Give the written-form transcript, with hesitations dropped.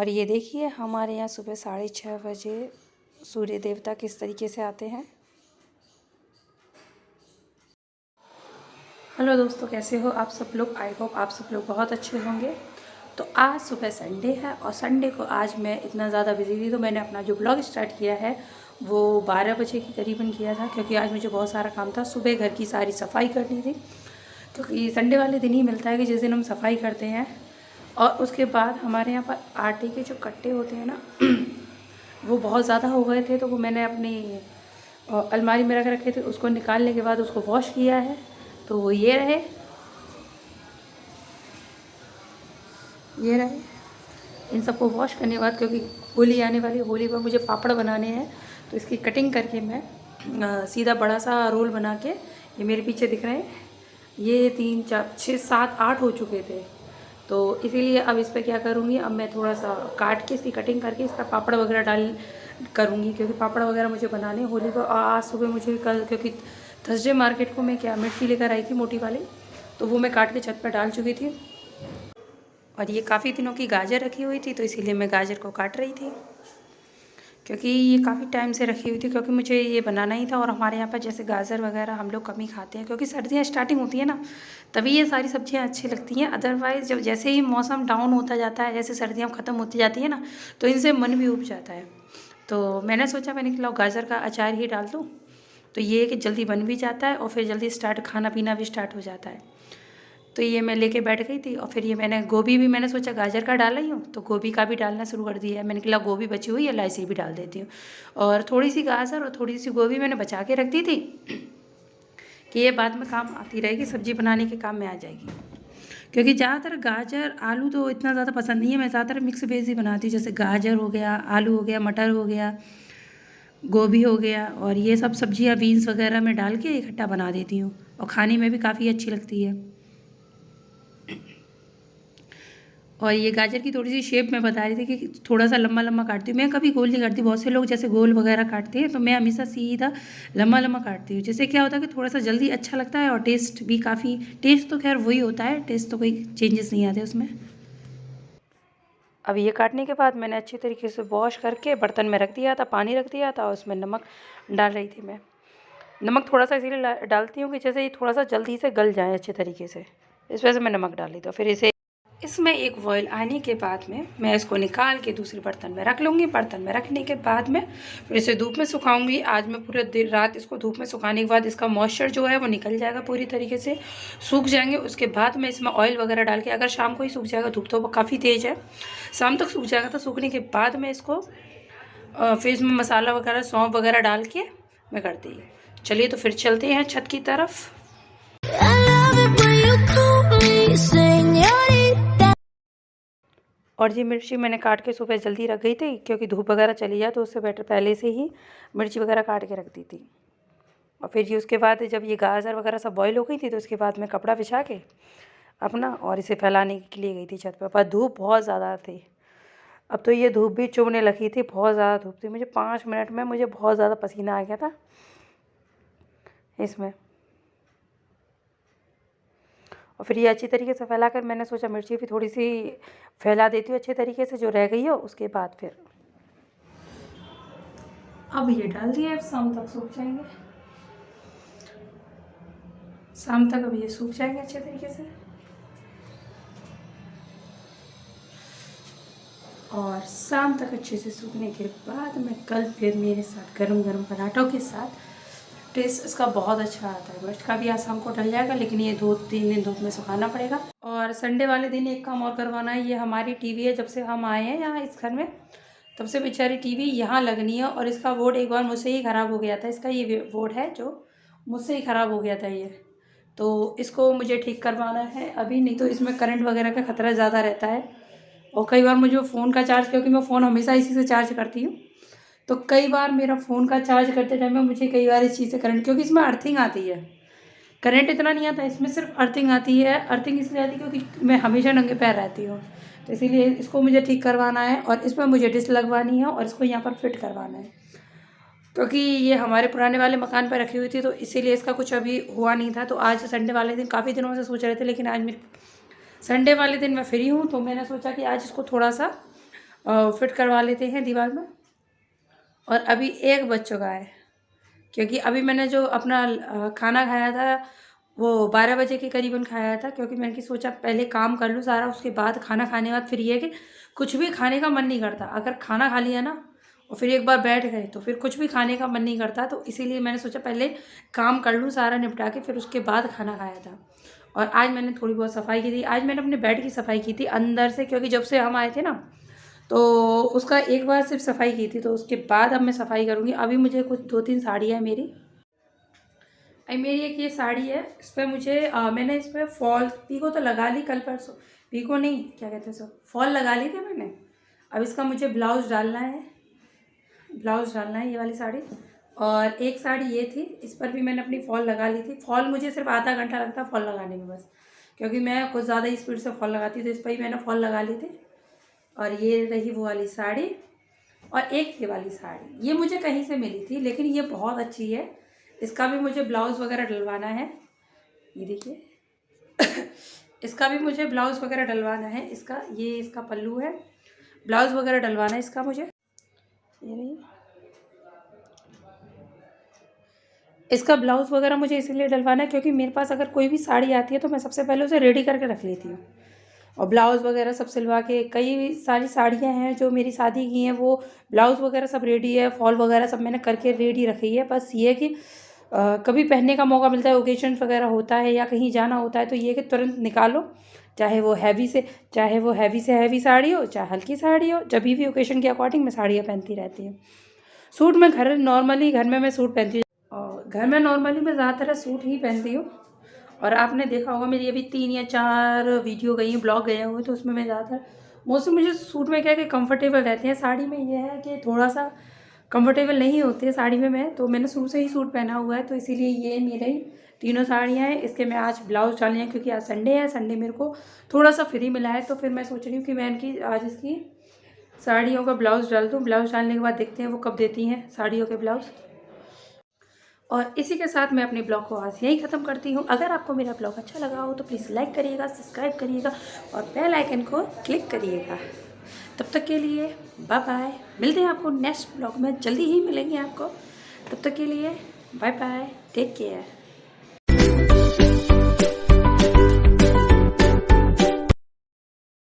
और ये देखिए हमारे यहाँ सुबह 6:30 बजे सूर्य देवता किस तरीके से आते हैं। हेलो दोस्तों, कैसे हो आप सब लोग। आई होप आप सब लोग बहुत अच्छे होंगे। तो आज सुबह संडे है और संडे को आज मैं इतना ज़्यादा बिजी थी तो मैंने अपना जो ब्लॉग स्टार्ट किया है वो 12 बजे के करीबन किया था, क्योंकि आज मुझे बहुत सारा काम था। सुबह घर की सारी सफाई करनी थी, क्योंकि संडे वाले दिन ही मिलता है कि जिस दिन हम सफाई करते हैं। और उसके बाद हमारे यहाँ पर आटे के जो कट्टे होते हैं ना वो बहुत ज़्यादा हो गए थे, तो वो मैंने अपनी अलमारी में रख रखे थे। उसको निकालने के बाद उसको वॉश किया है, तो वो ये रहे इन सबको वॉश करने के बाद, क्योंकि होली आने वाली, होली पर मुझे पापड़ बनाने हैं, तो इसकी कटिंग करके मैं सीधा बड़ा सा रोल बना के, ये मेरे पीछे दिख रहे हैं, ये 3 4 6 7 8 हो चुके थे। तो इसीलिए अब इस पर क्या करूँगी, अब मैं थोड़ा सा काट के इसकी कटिंग करके इस पर पापड़ वगैरह डाल करूँगी, क्योंकि पापड़ वगैरह मुझे बनाने होली पर। और आज सुबह मुझे कल, क्योंकि थर्सडे मार्केट को मैं क्या मिर्ची लेकर आई थी मोटी वाली, तो वो मैं काट के छत पर डाल चुकी थी। और ये काफ़ी दिनों की गाजर रखी हुई थी, तो इसीलिए मैं गाजर को काट रही थी, क्योंकि ये काफ़ी टाइम से रखी हुई थी, क्योंकि मुझे ये बनाना ही था। और हमारे यहाँ पर जैसे गाजर वगैरह हम लोग कम ही खाते हैं, क्योंकि सर्दियाँ स्टार्टिंग होती है ना, तभी ये सारी सब्जियाँ अच्छी लगती हैं। अदरवाइज़ जब जैसे ही मौसम डाउन होता जाता है, जैसे सर्दियाँ ख़त्म होती जाती है ना, तो इनसे मन भी उब जाता है। तो मैंने सोचा, मैंने कि गाजर का अचार ही डाल दूँ, तो ये कि जल्दी बन भी जाता है और फिर जल्दी खाना पीना भी स्टार्ट हो जाता है। तो ये मैं लेके बैठ गई थी। और फिर ये मैंने गोभी भी, मैंने सोचा गाजर का डाला ही हूँ तो गोभी का भी डालना शुरू कर दिया है। मैंने कहा गोभी बची हुई है, इलायची भी डाल देती हूँ। और थोड़ी सी गाजर और थोड़ी सी गोभी मैंने बचा के रख दी थी कि ये बाद में काम आती रहेगी, सब्ज़ी बनाने के काम में आ जाएगी। क्योंकि ज़्यादातर गाजर आलू तो इतना ज़्यादा पसंद नहीं है, मैं ज़्यादातर मिक्स वेज ही बनाती हूँ। जैसे गाजर हो गया, आलू हो गया, मटर हो गया, गोभी हो गया, और ये सब सब्जियाँ बीन्स वगैरह में डाल के इकट्ठा बना देती हूँ, और खाने में भी काफ़ी अच्छी लगती है। और ये गाजर की थोड़ी सी शेप मैं बता रही थी कि थोड़ा सा लंबा लंबा काटती हूँ मैं, कभी गोल नहीं काटती। बहुत से लोग जैसे गोल वगैरह काटते हैं, तो मैं हमेशा सीधा लंबा लंबा काटती हूँ। जिससे क्या होता है कि थोड़ा सा जल्दी अच्छा लगता है, और टेस्ट भी काफ़ी, टेस्ट तो खैर वही होता है, टेस्ट तो कोई चेंजेस नहीं आते उसमें। अब ये काटने के बाद मैंने अच्छी तरीके से वॉश करके बर्तन में रख दिया था, पानी रख दिया था, और उसमें नमक डाल रही थी मैं। नमक थोड़ा सा इसीलिए डालती हूँ कि जैसे ये थोड़ा सा जल्दी से गल जाए अच्छे तरीके से, इस वजह से मैं नमक डाल ली। तो फिर इसे इसमें एक बॉयल आने के बाद में मैं इसको निकाल के दूसरे बर्तन में रख लूँगी। बर्तन में रखने के बाद में फिर इसे धूप में सुखाऊंगी। आज मैं पूरे देर रात इसको धूप में सुखाने के बाद इसका मॉइस्चर जो है वो निकल जाएगा, पूरी तरीके से सूख जाएंगे। उसके बाद मैं इसमें ऑयल वगैरह डाल के, अगर शाम को ही सूख जाएगा, धूप तो वो काफ़ी तेज़ है, शाम तक सूख जाएगा, तो सूखने के बाद मैं इसको फिर इसमें मसाला वगैरह, सौंफ वगैरह डाल के मैं करती हूँ। चलिए तो फिर चलते हैं छत की तरफ। और ये मिर्ची मैंने काट के सुबह जल्दी रख गई थी, क्योंकि धूप वगैरह चली जाए, तो उससे बेटर पहले से ही मिर्ची वगैरह काट के रख दी थी। और फिर ये उसके बाद जब ये गाजर वगैरह सब बॉईल हो गई थी, तो उसके बाद मैं कपड़ा बिछा के अपना और इसे फैलाने के लिए गई थी छत पर धूप बहुत ज़्यादा थी। अब तो ये धूप भी चुभने लगी थी, बहुत ज़्यादा धूप थी। मुझे 5 मिनट में मुझे बहुत ज़्यादा पसीना आ गया था इसमें। और फिर ये अच्छी तरीके से फैला कर मैंने सोचा मिर्ची भी थोड़ी सी फैला देती हूँ अच्छे तरीके से, जो रह गई हो। उसके बाद फिर अब ये डाल दिए, अब शाम तक सूख जाएंगे, शाम तक अब ये सूख जाएंगे अच्छे तरीके से। और शाम तक अच्छे से सूखने के बाद मैं कल फिर मेरे साथ गरम गरम पराठों के साथ, टेस्ट इसका बहुत अच्छा आता है। मिर्च का भी आज शाम को डल जाएगा, लेकिन ये 2-3 दिन धूप में सुखाना पड़ेगा। और संडे वाले दिन एक काम और करवाना है। ये हमारी टीवी है, जब से हम आए हैं यहाँ इस घर में, तब से बेचारी टीवी यहाँ लगनी है। और इसका बोर्ड एक बार मुझसे ही ख़राब हो गया था। इसका ये बोर्ड है जो मुझसे ही ख़राब हो गया था ये, तो इसको मुझे ठीक करवाना है अभी, नहीं तो इसमें करंट वगैरह का ख़तरा ज़्यादा रहता है। और कई बार मुझे फ़ोन का चार्ज, क्योंकि मैं फ़ोन हमेशा इसी से चार्ज करती हूँ, तो कई बार मेरा फ़ोन का चार्ज करते टाइम में मुझे कई बार इस चीज़ से करंट, क्योंकि इसमें अर्थिंग आती है, करंट इतना नहीं आता, इसमें सिर्फ अर्थिंग आती है। अर्थिंग इसलिए आती है क्योंकि मैं हमेशा नंगे पैर रहती हूँ, तो इसीलिए इसको मुझे ठीक करवाना है। और इसमें मुझे डिश लगवानी है और इसको यहाँ पर फिट करवाना है, क्योंकि ये हमारे पुराने वाले मकान पर रखी हुई थी, तो इसीलिए इसका कुछ अभी हुआ नहीं था। तो आज संडे वाले दिन, काफ़ी दिनों से सोच रहे थे, लेकिन आज मेरे संडे वाले दिन मैं फ्री हूँ, तो मैंने सोचा कि आज इसको थोड़ा सा फिट करवा लेते हैं दीवार में। और अभी 1 बज चुका है, क्योंकि अभी मैंने जो अपना खाना खाया था वो 12 बजे के करीबन खाया था, क्योंकि मैंने सोचा पहले काम कर लूँ सारा, उसके बाद खाना खाने के बाद फिर ये है कि कुछ भी खाने का मन नहीं करता। अगर खाना खा लिया ना और फिर एक बार बैठ गए तो फिर कुछ भी खाने का मन नहीं करता। तो इसीलिए मैंने सोचा पहले काम कर लूँ सारा निपटा के, फिर उसके बाद खाना खाया था। और आज मैंने थोड़ी बहुत सफाई की थी। आज मैंने अपने बेड की सफाई की थी अंदर से, क्योंकि जब से हम आए थे ना तो उसका एक बार सिर्फ सफाई की थी, तो उसके बाद अब मैं सफाई करूँगी। अभी मुझे कुछ 2-3 साड़ियाँ हैं मेरी। मेरी एक ये साड़ी है, इस पर मुझे मैंने इस पर फॉल पीको तो लगा ली कल परसों, पीको नहीं क्या कहते हैं सब, फॉल लगा ली थी मैंने। अब इसका मुझे ब्लाउज़ डालना है, ये वाली साड़ी। और एक साड़ी ये थी, इस पर भी मैंने अपनी फॉल लगा ली थी। फॉल मुझे सिर्फ आधा घंटा लगता है फॉल लगाने में बस, क्योंकि मैं कुछ ज़्यादा ही स्पीड से फॉल लगाती थी। तो इस पर ही मैंने फॉल लगा ली थी। और ये रही वो वाली साड़ी। और एक ये वाली साड़ी, ये मुझे कहीं से मिली थी, लेकिन ये बहुत अच्छी है। इसका भी मुझे ब्लाउज़ वगैरह डलवाना है, ये देखिए इसका भी मुझे ब्लाउज़ वगैरह डलवाना है। इसका पल्लू है, ब्लाउज़ वगैरह डलवाना है इसका मुझे। ये रही इसका ब्लाउज़ वगैरह मुझे इसीलिए डलवाना है क्योंकि मेरे पास अगर कोई भी साड़ी आती है तो मैं सबसे पहले उसे रेडी करके रख लेती हूँ, और ब्लाउज़ वगैरह सब सिलवा के। कई सारी साड़ियाँ हैं जो मेरी शादी की हैं, वो ब्लाउज़ वगैरह सब रेडी है, फॉल वगैरह सब मैंने करके रेडी रखी है। बस ये कि कभी पहनने का मौका मिलता है, ओकेजन वगैरह होता है या कहीं जाना होता है, तो ये कि तुरंत निकालो, चाहे वो हैवी से हैवी साड़ी हो, चाहे हल्की साड़ी हो। जब भी ओकेजन के अकॉर्डिंग मैं साड़ियाँ पहनती रहती हूँ। सूट मैं घर में मैं सूट पहनती हूँ, और घर में नॉर्मली मैं ज़्यादातर सूट ही पहनती हूँ। और आपने देखा होगा मेरी अभी 3 या 4 वीडियो गई हैं, ब्लॉग गए हुए, तो उसमें मैं ज़्यादातर मोस्टली मुझे सूट में क्या है कि कंफर्टेबल रहते हैं। साड़ी में ये है कि थोड़ा सा कंफर्टेबल नहीं होती है साड़ी में मैं, तो मैंने शुरू से ही सूट पहना हुआ है, तो इसीलिए ये मेरे तीनों साड़ियाँ हैं। इसके मैं आज ब्लाउज़ डालने हैं क्योंकि आज संडे है, संडे मेरे को थोड़ा सा फ्री मिला है, तो फिर मैं सोच रही हूँ कि मैं इनकी आज इसकी साड़ियों का ब्लाउज़ डाल दूँ। ब्लाउज़ डालने के बाद देखते हैं वो कब देती हैं साड़ियों के ब्लाउज़। और इसी के साथ मैं अपने ब्लॉग को आज यहीं ख़त्म करती हूँ। अगर आपको मेरा ब्लॉग अच्छा लगा हो तो प्लीज़ लाइक करिएगा, सब्सक्राइब करिएगा और बेल आइकन को क्लिक करिएगा। तब तक के लिए बाय बाय। मिलते हैं आपको नेक्स्ट ब्लॉग में, जल्दी ही मिलेंगे आपको। तब तक के लिए बाय बाय, टेक केयर।